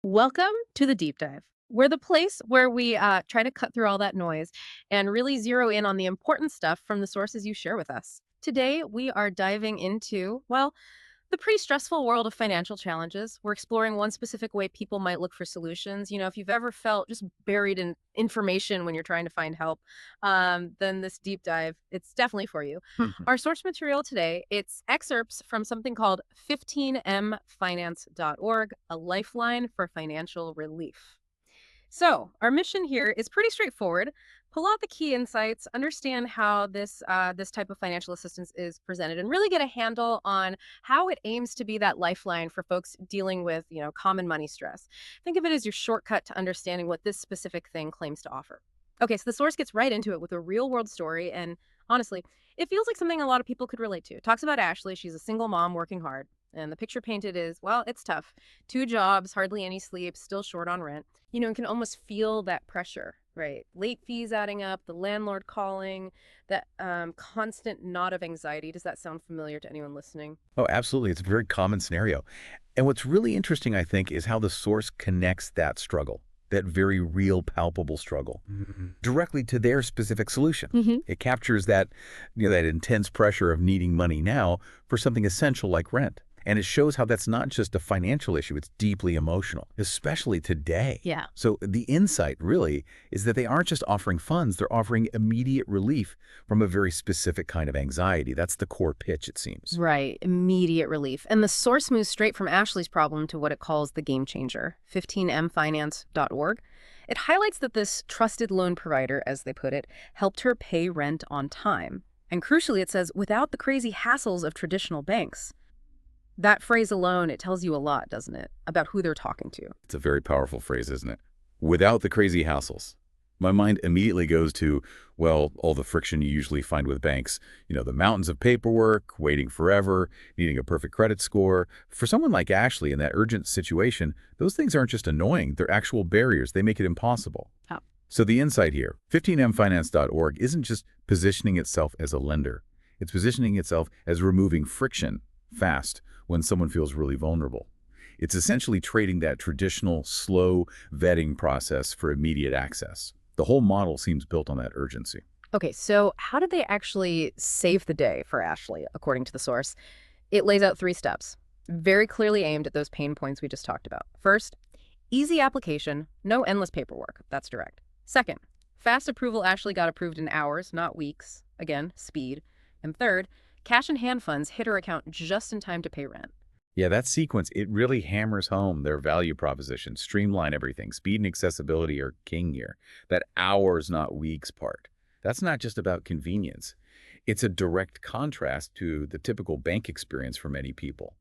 Welcome to the deep dive. We're the place where we try to cut through all that noise and really zero in on the important stuff from the sources you share with us. Today, we are diving into, well, the pretty stressful world of financial challenges. We're exploring one specific way people might look for solutions. If you've ever felt just buried in information when you're trying to find help, then this deep dive, it's definitely for you. Mhm. Our source material today, it's excerpts from something called 15mfinance.org, a lifeline for financial relief. So, our mission here is pretty straightforward. Pull out the key insights, understand how this type of financial assistance is presented, and really get a handle on how it aims to be that lifeline for folks dealing with common money stress. Think of it as your shortcut to understanding what this specific thing claims to offer. Okay, so the source gets right into it with a real world story, and honestly, it feels like something a lot of people could relate to. It talks about Ashley. She's a single mom working hard. And the picture painted is, well, it's tough. Two jobs, hardly any sleep, still short on rent. And can almost feel that pressure, right? Late fees adding up, the landlord calling, that constant knot of anxiety. Does that sound familiar to anyone listening? Oh, absolutely. It's a very common scenario. And what's really interesting, I think, is how the source connects that struggle, that very real, palpable struggle, directly to their specific solution. Hmm. It captures that intense pressure of needing money now for something essential like rent. And it shows how that's not just a financial issue, it's deeply emotional, especially today. Yeah. So the insight really is that they aren't just offering funds, they're offering immediate relief from a very specific kind of anxiety. That's the core pitch, it seems. Right. Immediate relief. And the source moves straight from Ashley's problem to what it calls the game changer, 15mfinance.org. It highlights that this trusted loan provider, as they put it, helped her pay rent on time. And crucially, it says, without the crazy hassles of traditional banks. That phrase alone, it tells you a lot, doesn't it, about who they're talking to. It's a very powerful phrase, isn't it? Without the crazy hassles. My mind immediately goes to, well, all the friction you usually find with banks. The mountains of paperwork, waiting forever, needing a perfect credit score. For someone like Ashley in that urgent situation, those things aren't just annoying, they're actual barriers. They make it impossible. Oh. So the insight here, 15mfinance.org isn't just positioning itself as a lender. It's positioning itself as removing friction fast when someone feels really vulnerable. It's essentially trading that traditional, slow vetting process for immediate access. The whole model seems built on that urgency. Okay, so how did they actually save the day for Ashley, according to the source? It lays out three steps, very clearly aimed at those pain points we just talked about. First, easy application, no endless paperwork. That's direct. Second, fast approval. Ashley got approved in hours, not weeks. Again, speed. And third, cash in hand funds hit her account just in time to pay rent. Yeah, that sequence, it really hammers home their value proposition. Streamline everything. Speed and accessibility are king here. That hours, not weeks part. That's not just about convenience. It's a direct contrast to the typical bank experience for many people.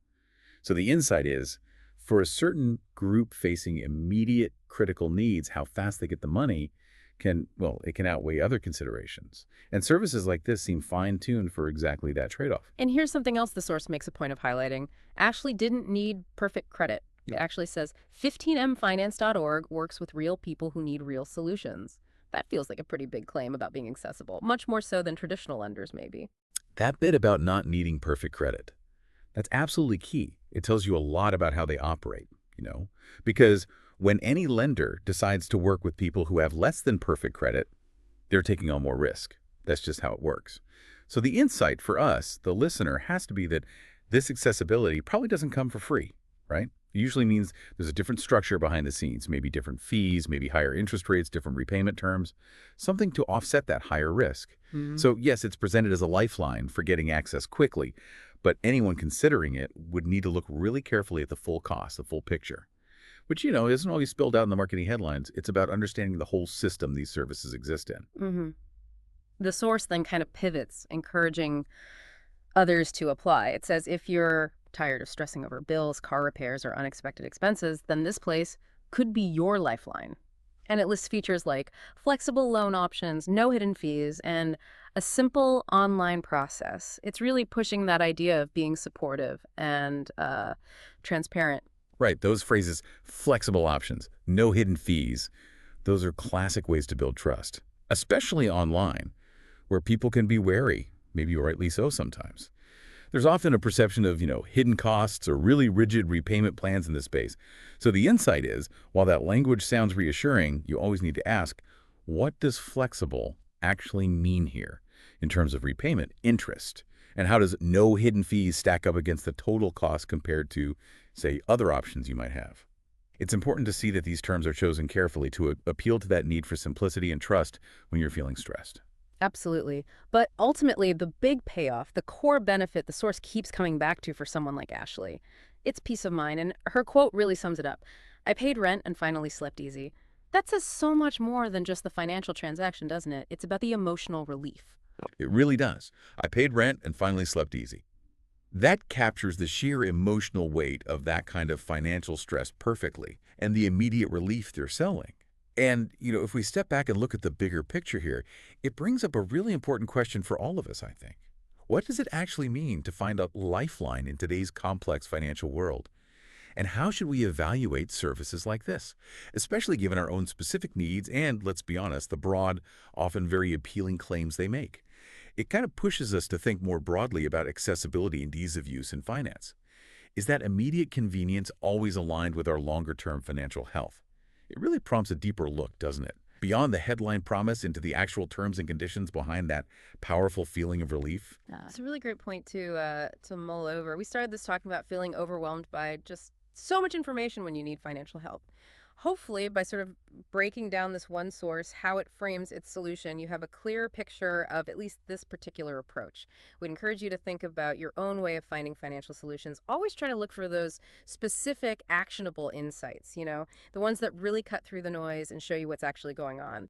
So the insight is, for a certain group facing immediate critical needs, how fast they get the money it can outweigh other considerations. And services like this seem fine-tuned for exactly that trade-off. And here's something else the source makes a point of highlighting. Ashley didn't need perfect credit. It No. actually says 15mfinance.org works with real people who need real solutions. That feels like a pretty big claim about being accessible, much more so than traditional lenders, maybe. That bit about not needing perfect credit, that's absolutely key. It tells you a lot about how they operate, because when any lender decides to work with people who have less than perfect credit, they're taking on more risk. That's just how it works. So the insight for us, the listener, has to be that this accessibility probably doesn't come for free, right? It usually means there's a different structure behind the scenes, maybe different fees, maybe higher interest rates, different repayment terms, something to offset that higher risk. Hmm. So yes, it's presented as a lifeline for getting access quickly, but anyone considering it would need to look really carefully at the full cost, the full picture, which, isn't always spelled out in the marketing headlines. It's about understanding the whole system these services exist in. Hmm. The source then kind of pivots, encouraging others to apply. It says if you're tired of stressing over bills, car repairs, or unexpected expenses, then this place could be your lifeline. And it lists features like flexible loan options, no hidden fees, and a simple online process. It's really pushing that idea of being supportive and transparent. Right, those phrases, flexible options, no hidden fees, those are classic ways to build trust, especially online, where people can be wary, maybe rightly so sometimes. There's often a perception of, hidden costs or really rigid repayment plans in this space. So the insight is, while that language sounds reassuring, you always need to ask, what does flexible actually mean here in terms of repayment interest? And how does no hidden fees stack up against the total cost compared to, say, other options you might have? It's important to see that these terms are chosen carefully to appeal to that need for simplicity and trust when you're feeling stressed. Absolutely. But ultimately, the big payoff, the core benefit the source keeps coming back to for someone like Ashley, it's peace of mind. And her quote really sums it up. I paid rent and finally slept easy. That says so much more than just the financial transaction, doesn't it? It's about the emotional relief. It really does. I paid rent and finally slept easy. That captures the sheer emotional weight of that kind of financial stress perfectly and the immediate relief they're selling. And, if we step back and look at the bigger picture here, it brings up a really important question for all of us, I think. What does it actually mean to find a lifeline in today's complex financial world? And how should we evaluate services like this, especially given our own specific needs and, let's be honest, the broad, often very appealing claims they make? It kind of pushes us to think more broadly about accessibility and ease of use in finance. Is that immediate convenience always aligned with our longer-term financial health? It really prompts a deeper look, doesn't it? Beyond the headline promise into the actual terms and conditions behind that powerful feeling of relief. It's a really great point to mull over. We started this talking about feeling overwhelmed by just so much information when you need financial help. Hopefully, by sort of breaking down this one source, how it frames its solution, you have a clearer picture of at least this particular approach. We'd encourage you to think about your own way of finding financial solutions. Always try to look for those specific, actionable insights, the ones that really cut through the noise and show you what's actually going on.